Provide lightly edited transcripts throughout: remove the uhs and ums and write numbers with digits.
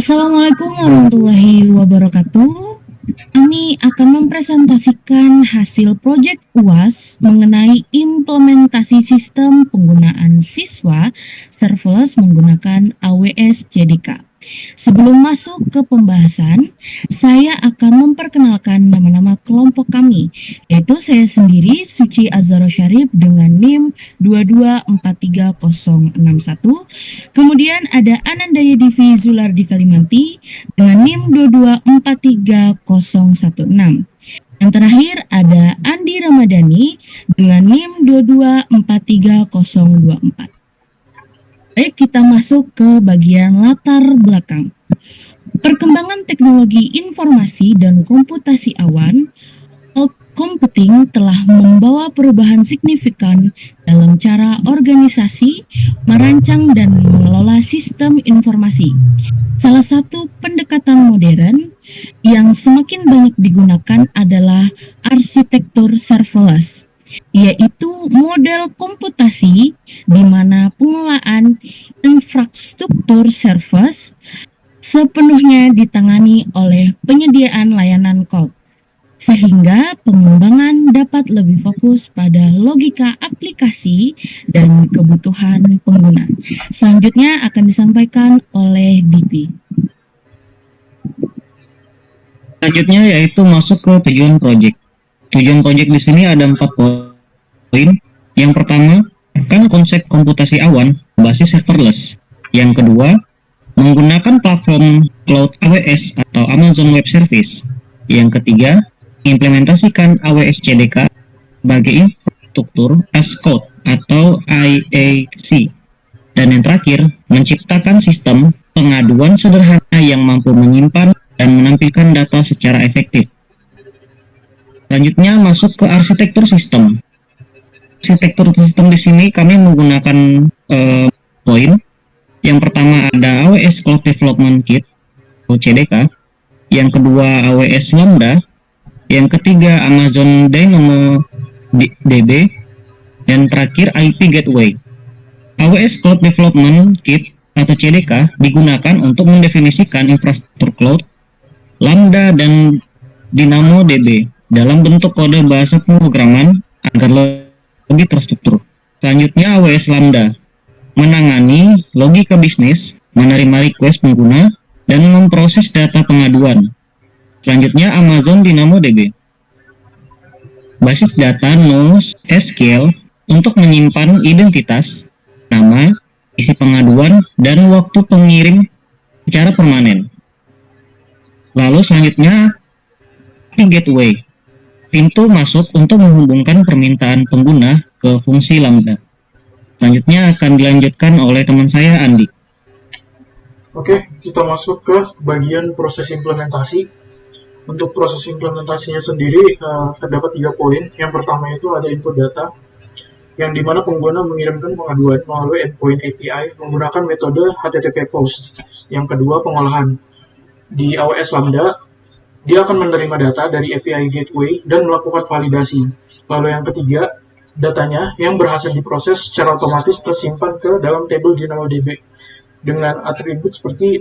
Assalamualaikum warahmatullahi wabarakatuh. Kami akan mempresentasikan hasil proyek UAS mengenai implementasi sistem penggunaan siswa serverless menggunakan AWS JDK. Sebelum masuk ke pembahasan, saya akan memperkenalkan nama-nama kelompok kami, yaitu saya sendiri Suci Azhara Syarif dengan NIM 2243061. Kemudian ada Anandaya Divi Zulardi Kalimanti dengan NIM 2243016. Yang terakhir ada Andi Ramadhani dengan NIM 2243024. Baik, kita masuk ke bagian latar belakang. Perkembangan teknologi informasi dan komputasi awan, cloud computing telah membawa perubahan signifikan dalam cara organisasi, merancang dan mengelola sistem informasi. Salah satu pendekatan modern yang semakin banyak digunakan adalah arsitektur serverless, yaitu model komputasi di mana pengelolaan infrastruktur serverless sepenuhnya ditangani oleh penyediaan layanan cloud, sehingga pengembangan dapat lebih fokus pada logika aplikasi dan kebutuhan pengguna. Selanjutnya akan disampaikan oleh Dipi. Selanjutnya yaitu masuk ke tujuan proyek. Tujuan proyek di sini ada 4 poin. Yang pertama, kan konsep komputasi awan berbasis serverless. Yang kedua, menggunakan platform cloud AWS atau Amazon Web Service. Yang ketiga, implementasikan AWS CDK sebagai infrastruktur as code atau IaaC. Dan yang terakhir, menciptakan sistem pengaduan sederhana yang mampu menyimpan dan menampilkan data secara efektif. Selanjutnya masuk ke arsitektur sistem. Arsitektur sistem di sini kami menggunakan poin. Yang pertama ada AWS Cloud Development Kit atau CDK. Yang kedua AWS Lambda. Yang ketiga Amazon DynamoDB. Dan terakhir IP Gateway. AWS Cloud Development Kit atau CDK digunakan untuk mendefinisikan infrastruktur cloud, Lambda dan DynamoDB dalam bentuk kode bahasa pemrograman agar lebih terstruktur. Selanjutnya AWS Lambda menangani logika bisnis, menerima request pengguna, dan memproses data pengaduan. Selanjutnya Amazon DynamoDB basis data NoSQL untuk menyimpan identitas, nama, isi pengaduan, dan waktu pengirim secara permanen. Lalu selanjutnya Gateway, pintu masuk untuk menghubungkan permintaan pengguna ke fungsi Lambda. Selanjutnya akan dilanjutkan oleh teman saya, Andi. Oke, kita masuk ke bagian proses implementasi. Untuk proses implementasinya sendiri terdapat 3 poin. Yang pertama itu ada input data, yang dimana pengguna mengirimkan pengaduan melalui endpoint API menggunakan metode HTTP POST. Yang kedua, pengolahan. Di AWS Lambda, dia akan menerima data dari API Gateway dan melakukan validasi. Lalu yang ketiga, datanya yang berhasil diproses secara otomatis tersimpan ke dalam table DynamoDB dengan atribut seperti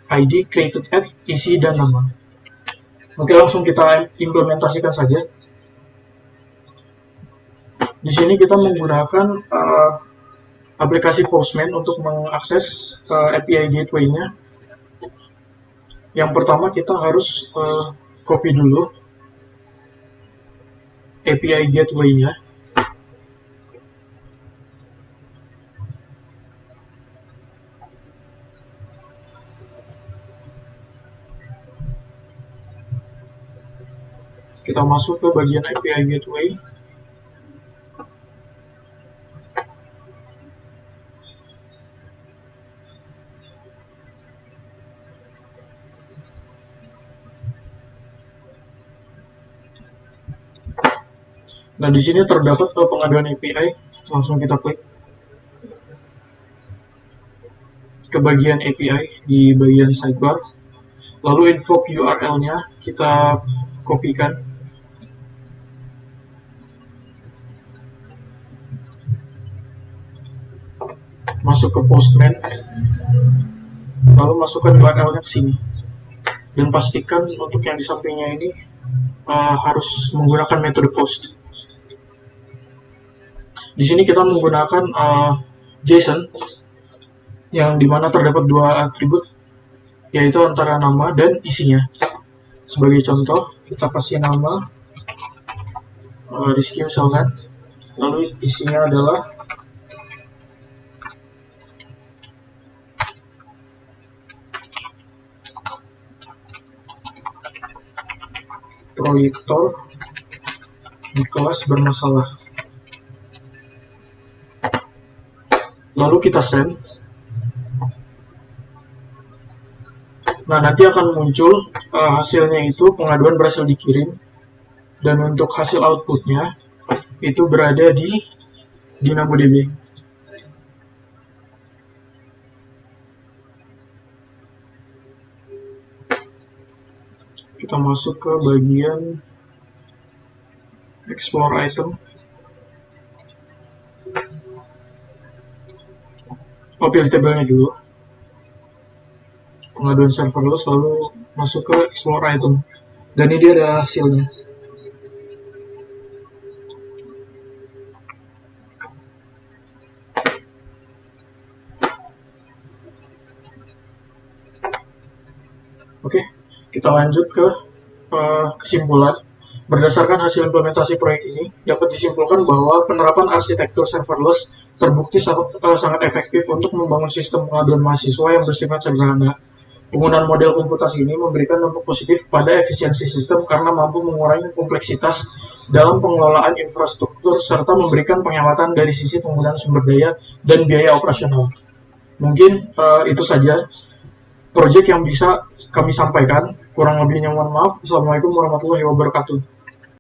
ID, created at, isi, dan nama. Oke, langsung kita implementasikan saja. Di sini kita menggunakan aplikasi Postman untuk mengakses API Gateway-nya. Yang pertama kita harus copy dulu API Gateway-nya. Kita masuk ke bagian API Gateway. Nah, di sini terdapat pengaduan API. Langsung kita klik ke bagian API di bagian sidebar. Lalu invoke URL-nya kita kopikan. Masuk ke Postman. lalu masukkan URL-nya ke sini. Dan pastikan untuk yang di sampingnya ini harus menggunakan metode post. Di sini kita menggunakan JSON yang dimana terdapat dua atribut, yaitu antara nama dan isinya. Sebagai contoh, kita kasih nama Rizky misalkan, lalu isinya adalah proyektor di kelas bermasalah. Lalu kita send. Nah, nanti akan muncul hasilnya itu pengaduan berhasil dikirim, dan untuk hasil outputnya itu berada di DynamoDB. Kita masuk ke bagian explore item. Pilih tabelnya dulu, pengaduan serverless, lalu masuk ke explore item, dan ini dia ada hasilnya. Oke, kita lanjut ke kesimpulan. Berdasarkan hasil implementasi proyek ini, dapat disimpulkan bahwa penerapan arsitektur serverless terbukti sangat efektif untuk membangun sistem pengaduan mahasiswa yang bersifat sederhana. Penggunaan model komputasi ini memberikan dampak positif pada efisiensi sistem karena mampu mengurangi kompleksitas dalam pengelolaan infrastruktur serta memberikan penghematan dari sisi penggunaan sumber daya dan biaya operasional. Mungkin itu saja proyek yang bisa kami sampaikan. Kurang lebihnya mohon maaf. Assalamualaikum warahmatullahi wabarakatuh.